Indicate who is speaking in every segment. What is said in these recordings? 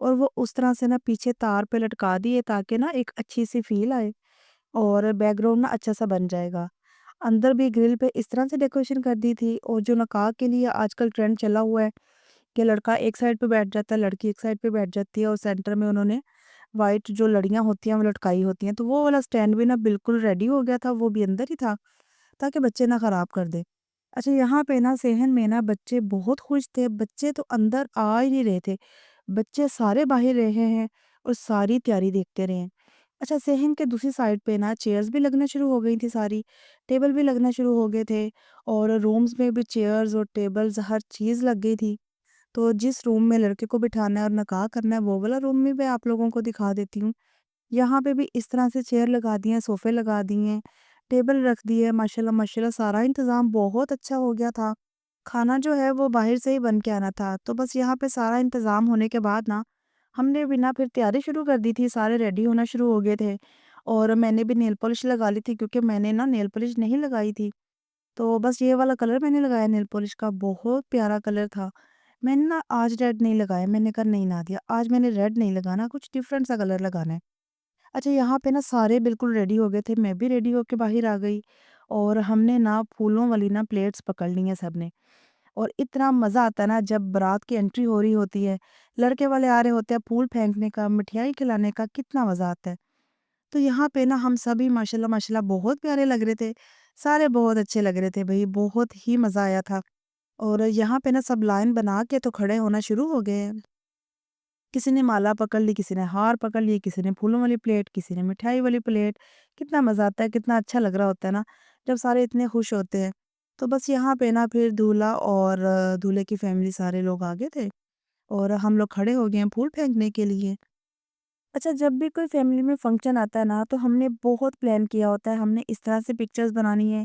Speaker 1: اور وہ اس طرح سے نا پیچھے تار پہ لٹکا دیے تاکہ نا ایک اچھی سی فیل آئے اور بیک گراؤنڈ نا اچھا سا بن جائے گا۔ اندر بھی گرل پہ اس طرح سے ڈیکوریشن کر دی تھی، اور جو نکاح کے لیے آج کل ٹرینڈ چلا ہوا ہے کہ لڑکا ایک سائڈ پہ بیٹھ جاتا ہے، لڑکی ایک سائڈ پہ بیٹھ جاتی ہے، اور سینٹر میں انہوں نے وائٹ جو لڑیاں ہوتی ہیں وہ لٹکائی ہوتی ہیں، تو وہ والا سٹینڈ بھی نا بالکل ریڈی ہو گیا تھا، وہ بھی اندر ہی تھا تاکہ بچے نہ خراب کر دے۔ اچھا یہاں پہ نا صحن میں نا بچے بہت خوش تھے، بچے تو اندر آ ہی نہیں رہے تھے، بچے سارے باہر رہے ہیں اور ساری تیاری دیکھتے رہے ہیں۔ اچھا صحن کے دوسری سائڈ پہ نا چیئرز بھی لگنا شروع ہو گئی تھی، ساری ٹیبل بھی لگنا شروع ہو گئے تھے، اور رومز میں بھی چیئرز اور ٹیبلز ہر چیز لگ گئی تھی۔ تو جس روم میں لڑکے کو بٹھانا ہے اور نکاح کرنا ہے وہ والا روم بھی میں آپ لوگوں کو دکھا دیتی ہوں۔ یہاں پہ بھی اس طرح سے چیئر لگا دی ہیں، صوفے لگا دی ہیں، ٹیبل رکھ دی ہے، ماشاءاللہ ماشاءاللہ سارا انتظام بہت اچھا ہو گیا تھا۔ کھانا جو ہے وہ باہر سے ہی بن کے آنا تھا، تو بس یہاں پہ سارا انتظام ہونے کے بعد نا ہم نے بھی نا پھر تیاری شروع کر دی تھی، سارے ریڈی ہونا شروع ہو گئے تھے، اور میں نے بھی نیل پالش لگا لی تھی کیونکہ میں نے نا نیل پالش نہیں لگائی تھی، تو بس یہ والا کلر میں نے لگایا نیل پالش کا، بہت پیارا کلر تھا۔ میں نے نا آج ریڈ نہیں لگایا، میں نے کہا نہیں نادیہ آج میں نے ریڈ نہیں لگانا، کچھ ڈیفرنٹ سا کلر لگانا ہے۔ اچھا یہاں پہ نا سارے بالکل ریڈی ہو گئے تھے، میں بھی ریڈی ہو کے باہر آ گئی، اور ہم نے نا پھولوں والی نا پلیٹس پکڑ لی ہیں سب نے، اور اتنا مزہ آتا ہے نا جب برات کی انٹری ہو رہی ہوتی ہے، لڑکے والے آ رہے ہوتے ہیں، پھول پھینکنے کا، مٹھائی کھلانے کا کتنا مزہ آتا ہے۔ تو یہاں پہ نا ہم سبھی ماشاءاللہ ماشاءاللہ بہت پیارے لگ رہے تھے، سارے بہت اچھے لگ رہے تھے بھائی، بہت ہی مزہ آیا تھا۔ اور یہاں پہ نا سب لائن بنا کے تو کھڑے ہونا شروع ہو گئے ہیں، کسی نے مالا پکڑ لی، کسی نے ہار پکڑ لی، کسی نے پھولوں والی پلیٹ، کسی نے مٹھائی والی پلیٹ۔ کتنا مزہ آتا ہے، کتنا اچھا لگ رہا ہوتا ہے نا جب سارے اتنے خوش ہوتے ہیں۔ تو بس یہاں پہ نا پھر دولہا اور دولہے کی فیملی سارے لوگ آگے تھے، اور ہم لوگ کھڑے ہو گئے ہیں پھول پھینکنے کے لیے۔ اچھا جب بھی کوئی فیملی میں فنکشن آتا ہے نا تو ہم نے بہت پلان کیا ہوتا ہے، ہم نے اس طرح سے پکچرز بنانی ہے،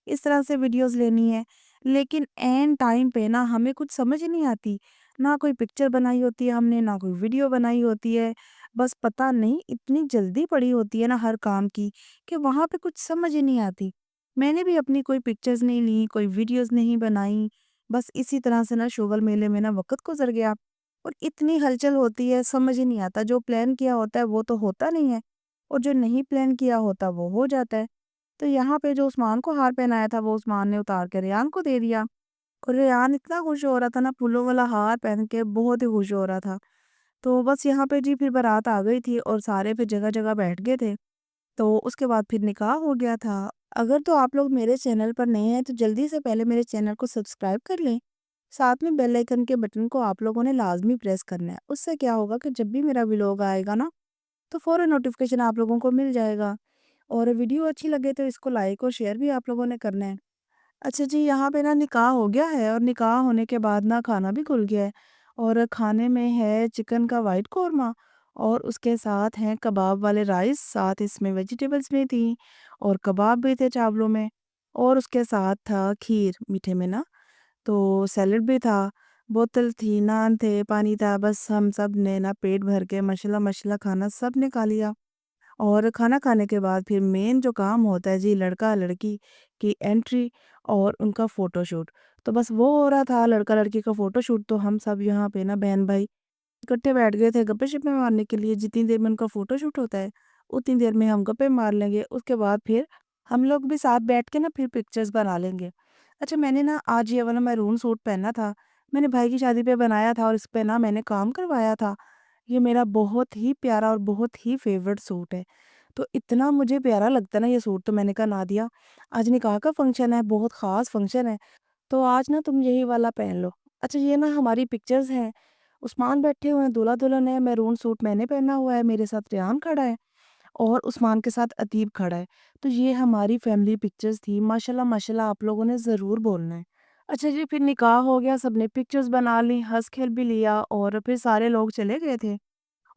Speaker 1: اس طرح سے ویڈیوز لینی ہے، لیکن این ٹائم پہ نا ہمیں کچھ سمجھ نہیں آتی، نہ کوئی پکچر بنائی ہوتی ہے ہم نے، نہ کوئی ویڈیو بنائی ہوتی ہے، بس پتہ نہیں اتنی جلدی پڑی ہوتی ہے نا ہر کام کی کہ وہاں پہ کچھ سمجھ ہی نہیں آتی۔ میں نے بھی اپنی کوئی پکچرز نہیں لی، کوئی ویڈیوز نہیں بنائی، بس اسی طرح سے نا شوگر میلے میں نا وقت گزر گیا، اور اتنی ہلچل ہوتی ہے سمجھ ہی نہیں آتا، جو پلان کیا ہوتا ہے وہ تو ہوتا نہیں ہے، اور جو نہیں پلان کیا ہوتا وہ ہو جاتا ہے۔ تو یہاں پہ جو عثمان کو ہار پہنایا تھا وہ عثمان نے اتار کے ریان کو دے دیا، اور ریان اتنا خوش ہو رہا تھا نا پھولوں والا ہار پہن کے، بہت ہی خوش ہو رہا تھا۔ تو بس یہاں پہ جی پھر بارات آ گئی تھی اور سارے پھر جگہ جگہ بیٹھ گئے تھے، تو اس کے بعد پھر نکاح ہو گیا تھا۔ اگر تو آپ لوگ میرے چینل پر نئے ہیں تو جلدی سے پہلے میرے چینل کو سبسکرائب کر لیں، ساتھ میں بیل آئیکن کے بٹن کو آپ لوگوں نے لازمی پریس کرنا ہے، اس سے کیا ہوگا کہ جب بھی میرا ویلوگ آئے گا نا تو فوراً نوٹیفیکیشن آپ لوگوں کو مل جائے گا، اور ویڈیو اچھی لگے تو اس کو لائک اور شیئر بھی آپ لوگوں نے کرنا ہے۔ اچھا جی یہاں پہ نا نکاح ہو گیا ہے، اور نکاح ہونے کے بعد نا کھانا بھی کھل گیا ہے، اور کھانے میں ہے چکن کا وائٹ قورمہ، اور اس کے ساتھ ہیں کباب والے رائس، ساتھ اس میں ویجیٹیبلز بھی تھیں اور کباب بھی تھے چاولوں میں، اور اس کے ساتھ تھا کھیر میٹھے میں نا، تو سیلڈ بھی تھا، بوتل تھی، نان تھے، پانی تھا، بس ہم سب نے نا پیٹ بھر کے ماشاءاللہ ماشاءاللہ کھانا سب نے کھا لیا۔ اور کھانا کھانے کے بعد پھر مین جو کام ہوتا ہے جی لڑکا لڑکی کی انٹری اور ان کا فوٹو شوٹ، تو بس وہ ہو رہا تھا لڑکا لڑکی کا فوٹو شوٹ، تو ہم سب یہاں پہ نا بہن بھائی اکٹھے بیٹھ گئے تھے گپے شپے مارنے کے لیے، جتنی دیر میں ان کا فوٹو شوٹ ہوتا ہے اتنی دیر میں ہم گپے مار لیں گے، اس کے بعد پھر ہم لوگ بھی ساتھ بیٹھ کے نا پھر پکچرز بنا لیں گے۔ اچھا میں نے نا آج یہ والا میرون سوٹ پہنا تھا، میں نے بھائی کی شادی پہ بنایا تھا، اور اس پہ نا میں نے کام کروایا تھا، یہ میرا بہت ہی پیارا اور بہت ہی فیورٹ سوٹ ہے، تو اتنا مجھے پیارا لگتا ہے نا یہ سوٹ، تو میں نے کہا نادیہ آج نکاح کا فنکشن ہے، بہت خاص فنکشن ہے، تو آج نا تم یہی والا پہن لو۔ اچھا یہ نا ہماری پکچرز ہیں، عثمان بیٹھے ہوئے ہیں، دولہا دلہن ہے، میرون سوٹ میں نے پہنا ہوا ہے، میرے ساتھ ریان کھڑا ہے، اور عثمان کے ساتھ ادیب کھڑا ہے، تو یہ ہماری فیملی پکچرز تھی، ماشاءاللہ ماشاءاللہ آپ لوگوں نے ضرور بولنا ہے۔ اچھا جی پھر نکاح ہو گیا، سب نے پکچرز بنا لی، ہنس کھیل بھی لیا، اور پھر سارے لوگ چلے گئے تھے،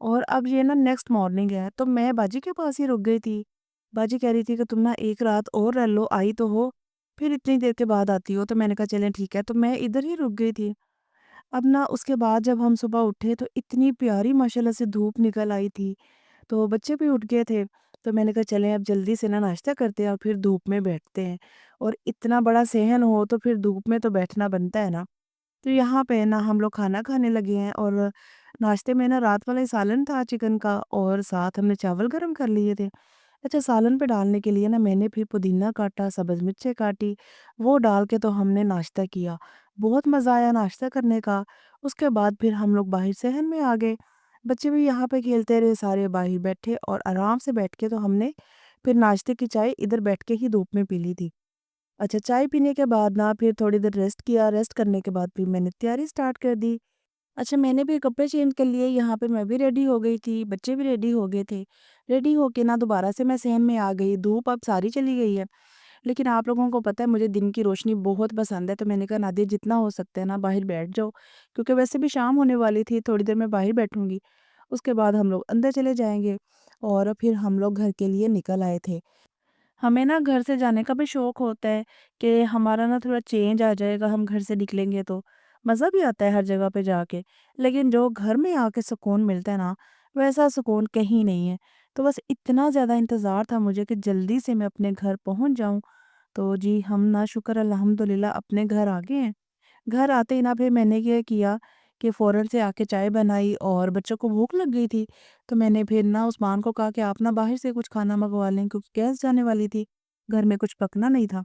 Speaker 1: اور اب یہ نا نیکسٹ مارننگ ہے، تو میں باجی کے پاس ہی رک گئی تھی، باجی کہہ رہی تھی کہ تم نا ایک رات اور رہ لو، آئی تو ہو پھر اتنی دیر کے بعد آتی ہو، تو میں نے کہا چلیں ٹھیک ہے، تو میں ادھر ہی رک گئی تھی۔ اب نا اس کے بعد جب ہم صبح اٹھے تو اتنی پیاری ماشاءاللہ سے دھوپ نکل آئی تھی، تو بچے بھی اٹھ گئے تھے، تو میں نے کہا چلیں اب جلدی سے نا ناشتہ کرتے ہیں اور پھر دھوپ میں بیٹھتے ہیں، اور اتنا بڑا صحن ہو تو پھر دھوپ میں تو بیٹھنا بنتا ہے نا، تو یہاں پہ نا ہم لوگ کھانا کھانے لگے ہیں، اور ناشتے میں نا رات والا ہی سالن تھا چکن کا، اور ساتھ ہم نے چاول گرم کر لیے تھے۔ اچھا، سالن پہ ڈالنے کے لیے نا میں نے پھر پودینہ کاٹا، سبز مرچیں کاٹی، وہ ڈال کے تو ہم نے ناشتہ کیا۔ بہت مزہ آیا ناشتہ کرنے کا۔ اس کے بعد پھر ہم لوگ باہر صحن میں آ گئے، بچے بھی یہاں پہ کھیلتے رہے، سارے باہر بیٹھے اور آرام سے بیٹھ کے تو ہم نے پھر ناشتے کی چائے ادھر بیٹھ کے ہی دھوپ میں پی لی تھی۔ اچھا، چائے پینے کے بعد نا پھر تھوڑی دیر ریسٹ کیا، ریسٹ کرنے کے بعد پھر میں نے تیاری سٹارٹ کر دی۔ اچھا، میں نے بھی کپڑے چینج کر لیے، یہاں پہ میں بھی ریڈی ہو گئی تھی، بچے بھی ریڈی ہو گئے تھے۔ ریڈی ہو کے نا دوبارہ سے میں صحن میں آ گئی، دھوپ اب ساری چلی گئی ہے، لیکن آپ لوگوں کو پتہ ہے مجھے دن کی روشنی بہت پسند ہے، تو میں نے کہا نادیہ جتنا ہو سکتا ہے نا باہر بیٹھ جاؤ، کیونکہ ویسے بھی شام ہونے والی تھی، تھوڑی دیر میں باہر بیٹھوں گی، اس کے بعد ہم لوگ اندر چلے جائیں گے، اور پھر ہم لوگ گھر کے لیے نکل آئے تھے۔ ہمیں نا گھر سے جانے کا بھی شوق ہوتا ہے کہ ہمارا نا تھوڑا چینج آ جائے گا، ہم گھر سے نکلیں گے تو مزہ بھی آتا ہے ہر جگہ پہ جا کے، لیکن جو گھر میں آ کے سکون ملتا ہے نا، ویسا سکون کہیں نہیں ہے۔ تو بس اتنا زیادہ انتظار تھا مجھے کہ جلدی سے میں اپنے گھر پہنچ جاؤں۔ تو جی ہم نا شکر الحمدللہ اپنے گھر آ گئے ہیں۔ گھر آتے ہی نا پھر میں نے یہ کیا کہ فوراً سے آ کے چائے بنائی، اور بچوں کو بھوک لگ گئی تھی، تو میں نے پھر نا عثمان کو کہا کہ آپ نا باہر سے کچھ کھانا منگوا لیں، کیونکہ گیس جانے والی تھی، گھر میں کچھ پکنا نہیں تھا۔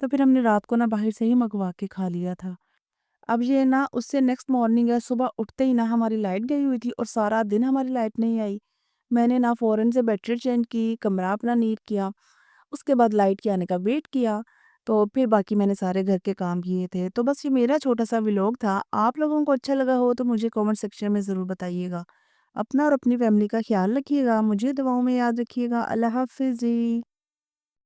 Speaker 1: تو پھر ہم نے رات کو نا باہر سے ہی منگوا کے کھا لیا تھا۔ اب یہ نا اس سے نیکسٹ مارننگ ہے، صبح اٹھتے ہی نا ہماری لائٹ گئی ہوئی تھی، اور سارا دن ہماری لائٹ نہیں آئی۔ میں نے نا فوراً سے بیڈ شیٹ چینج کی، کمرہ اپنا نیٹ کیا، اس کے بعد لائٹ کے آنے کا ویٹ کیا، تو پھر باقی میں نے سارے گھر کے کام کیے تھے۔ تو بس یہ میرا چھوٹا سا ولاگ تھا، آپ لوگوں کو اچھا لگا ہو تو مجھے کامنٹ سیکشن میں ضرور بتائیے گا۔ اپنا اور اپنی فیملی کا خیال رکھیے گا، مجھے دعاؤں میں یاد رکھیے گا۔ اللہ حافظ جی۔